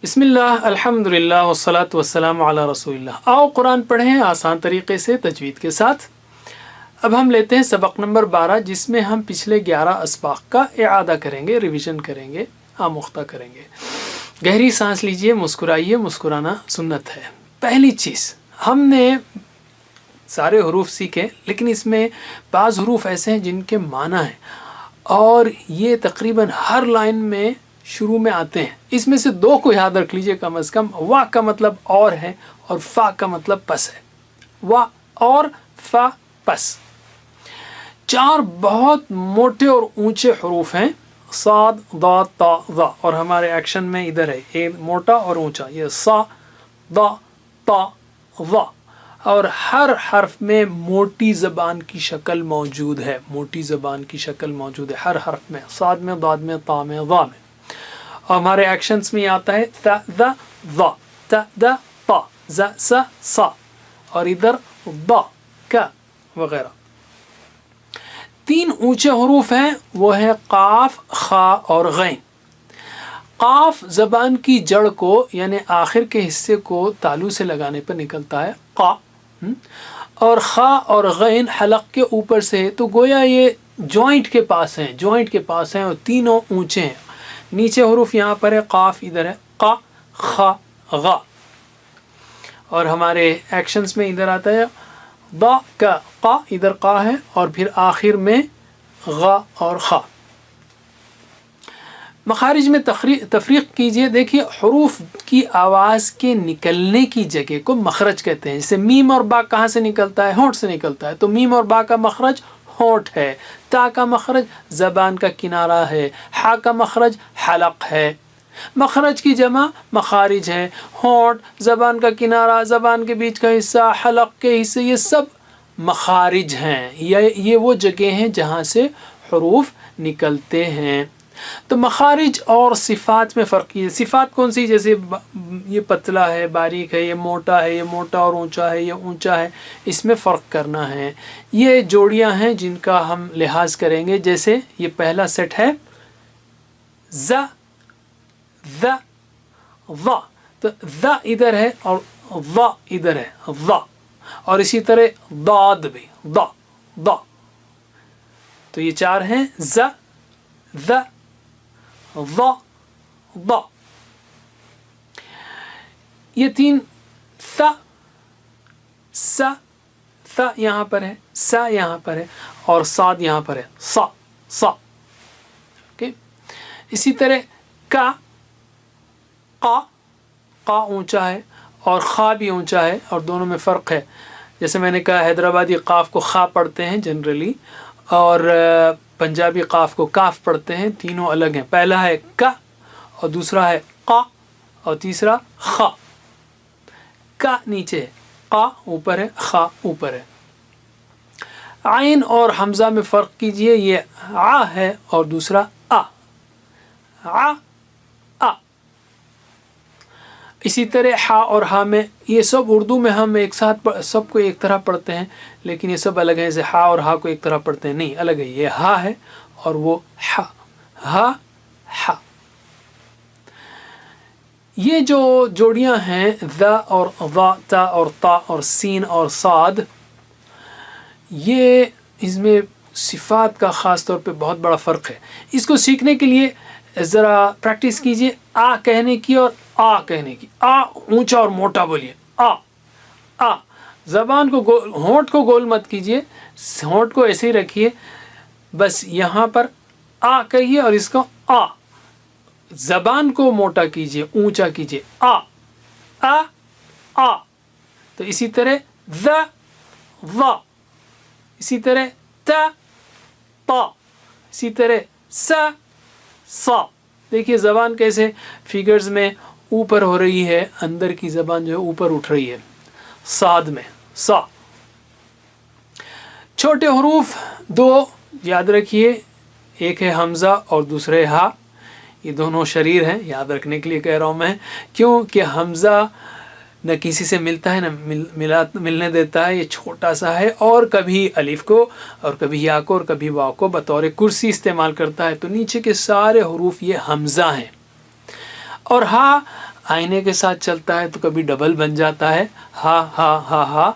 بسم اللہ الحمدللہ والصلاة والسلام علی رسول اللہ۔ آؤ قرآن پڑھیں آسان طریقے سے تجوید کے ساتھ۔ اب ہم لیتے ہیں سبق نمبر 12، جس میں ہم پچھلے 11 اسباق کا اعادہ کریں گے، ریویژن کریں گے، آموختہ کریں گے۔ گہری سانس لیجئے، مسکرائیے، مسکرانا سنت ہے۔ پہلی چیز، ہم نے سارے حروف سیکھے، لیکن اس میں بعض حروف ایسے ہیں جن کے معنی ہیں اور یہ تقریباً ہر لائن میں شروع میں آتے ہیں۔ اس میں سے 2 کو یاد رکھ لیجئے کم از کم۔ وا کا مطلب اور ہے اور فا کا مطلب پس ہے۔ وا اور فا پس۔ 4 بہت موٹے اور اونچے حروف ہیں، صاد، ضاد، طا، ظا، اور ہمارے ایکشن میں ادھر ہے یہ موٹا اور اونچا، یہ صا، ضا، طا، ظا، اور ہر حرف میں موٹی زبان کی شکل موجود ہے، موٹی زبان کی شکل موجود ہے ہر حرف میں، صاد میں، ضاد میں، طا میں، ظا میں۔ اور ہمارے ایکشنز میں آتا ہے تا، ذا، ظا، تا، دا، طا، ز، س، صا، اور ادھر ضا، کا وغیرہ۔ 3 اونچے حروف ہیں، وہ ہیں قاف، خا اور غین۔ قاف زبان کی جڑ کو یعنی آخر کے حصے کو تالو سے لگانے پر نکلتا ہے، قا، اور خا اور غین حلق کے اوپر سے، تو گویا یہ جوائنٹ کے پاس ہیں، جوائنٹ کے پاس ہیں، اور تینوں اونچے ہیں۔ نیچے حروف یہاں پر ہے، قاف ادھر ہے، قا، خا، غا، اور ہمارے ایکشنز میں ادھر آتا ہے ضا، کا، قا، ادھر قا ہے، اور پھر آخر میں غا اور خا۔ مخارج میں تفریق کیجئے، دیکھیے حروف کی آواز کے نکلنے کی جگہ کو مخرج کہتے ہیں۔ جیسے میم اور با کہاں سے نکلتا ہے؟ ہونٹ سے نکلتا ہے، تو میم اور با کا مخرج ہونٹ ہے، تا کا مخرج زبان کا کنارہ ہے، حا کا مخرج حلق ہے۔ مخرج کی جمع مخارج ہے، ہونٹ، زبان کا کنارہ، زبان کے بیچ کا حصہ، حلق کے حصے، یہ سب مخارج ہیں، یہ وہ جگہ ہیں جہاں سے حروف نکلتے ہیں۔ تو مخارج اور صفات میں فرق ہے۔ صفات کون سی؟ جیسے یہ پتلا ہے، باریک ہے، یہ موٹا ہے، یہ موٹا اور اونچا ہے، یہ اونچا ہے، اس میں فرق کرنا ہے۔ یہ جوڑیاں ہیں جن کا ہم لحاظ کریں گے۔ جیسے یہ پہلا سیٹ ہے ز، ذ، ظ، تو ذ ادھر ہے اور ظ ادھر ہے، ظ، اور اسی طرح ضاد بھی، ض، ض، تو یہ 4 ہیں، ز، ذ، ظ، ض۔ یہ 3 ث، س، ث یہاں پر ہے، س یہاں پر ہے، اور صاد یہاں پر ہے، صا، صا، اوکے۔ اسی طرح کا، قا، قا اونچا ہے اور خا بھی اونچا ہے، اور دونوں میں فرق ہے۔ جیسے میں نے کہا حیدرآبادی قاف کو خا پڑھتے ہیں جنرلی، اور پنجابی قاف کو کاف پڑھتے ہیں، تینوں الگ ہیں۔ پہلا ہے کا، اور دوسرا ہے قا، اور تیسرا خا۔ کا نیچے ہے، قا اوپر ہے، خا اوپر ہے۔ عین اور حمزہ میں فرق کیجئے، یہ ع ہے اور دوسرا آ، ع، آ۔ اسی طرح ہا اور ہا میں، یہ سب اردو میں ہم ایک ساتھ سب کو ایک طرح پڑھتے ہیں، لیکن یہ سب الگ ہیں۔ جیسے ہا اور ہا کو ایک طرح پڑھتے ہیں، نہیں، الگ ہے۔ یہ ہا ہے اور وہ ہا، ہا، ہا۔ یہ جو جوڑیاں ہیں ذ اور ظا، تا اور طا اور سین اور صاد، یہ اس میں صفات کا خاص طور پہ بہت بڑا فرق ہے۔ اس کو سیکھنے کے لیے ذرا پریکٹس کیجئے آ کہنے کی اور آ کہنے کی۔ آ اونچا اور موٹا بولیے، آ، آ۔ زبان کو ہونٹ کو گول مت کیجئے، ہونٹ کو ایسے ہی رکھیے، بس یہاں پر آ کہیے اور اس کو آ۔ زبان کو موٹا کیجئے، اونچا کیجئے، آ، آ، آ۔ تو اسی طرح ذ، ظ، اسی طرح تا، طا، اسی طرح س، صا۔ دیکھیے زبان کیسے فگرز میں اوپر ہو رہی ہے، اندر کی زبان جو ہے اوپر اٹھ رہی ہے۔ صاد میں صا۔ چھوٹے حروف 2 یاد رکھیے، ایک ہے حمزہ اور دوسرے ہا، یہ دونوں شریر ہیں، یاد رکھنے کے لیے کہہ رہا ہوں میں، کیوں کہ حمزہ نہ کسی سے ملتا ہے نہ ملنے دیتا ہے، یہ چھوٹا سا ہے، اور کبھی الف کو اور کبھی یا کو اور کبھی واو کو بطور کرسی استعمال کرتا ہے، تو نیچے کے سارے حروف یہ حمزہ ہیں۔ اور ہا آئینے کے ساتھ چلتا ہے تو کبھی ڈبل بن جاتا ہے، ہا ہا ہا ہا۔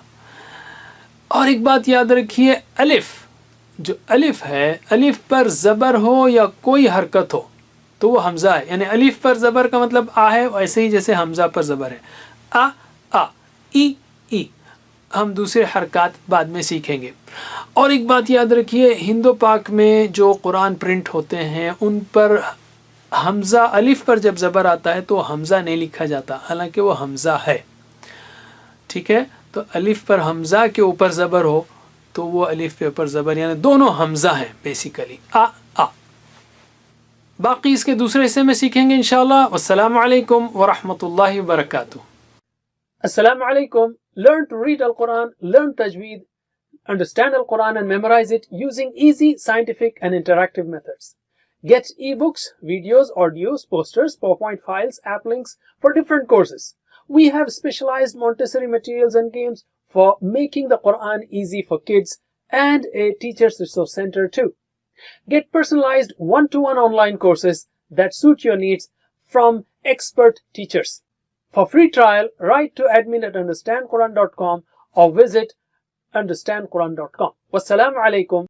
اور ایک بات یاد رکھیے، الف، جو الف ہے، الف پر زبر ہو یا کوئی حرکت ہو تو وہ حمزہ ہے، یعنی الف پر زبر کا مطلب آ ہے، ایسے ہی جیسے حمزہ پر زبر ہے، آ آ، ای ای۔ ہم دوسرے حرکات بعد میں سیکھیں گے۔ اور ایک بات یاد رکھیے، ہند و پاک میں جو قرآن پرنٹ ہوتے ہیں ان پر حمزہ الف پر جب زبر آتا ہے تو حمزہ نہیں لکھا جاتا، حالانکہ وہ حمزہ ہے، ٹھیک ہے؟ تو الف پر حمزہ کے اوپر زبر ہو تو وہ الف کے اوپر زبر، یعنی دونوں حمزہ ہیں بیسیکلی، آ آ۔ باقی اس کے دوسرے حصے میں سیکھیں گے انشاءاللہ۔ والسلام علیکم ورحمۃ اللہ وبرکاتہ۔ السلام علیکم۔ Learn to read Al-Quran, learn Tajweed, understand Al-Quran and memorize it using easy, scientific and interactive methods. Get ebooks, videos, audios, posters, PowerPoint files, app links for different courses. We have specialized Montessori materials and games for making the Quran easy for kids and a teacher's resource center too. Get personalized one-to-one online courses that suit your needs from expert teachers. For free trial, write to admin@understandquran.com or visit understandquran.com. Wassalamu alaikum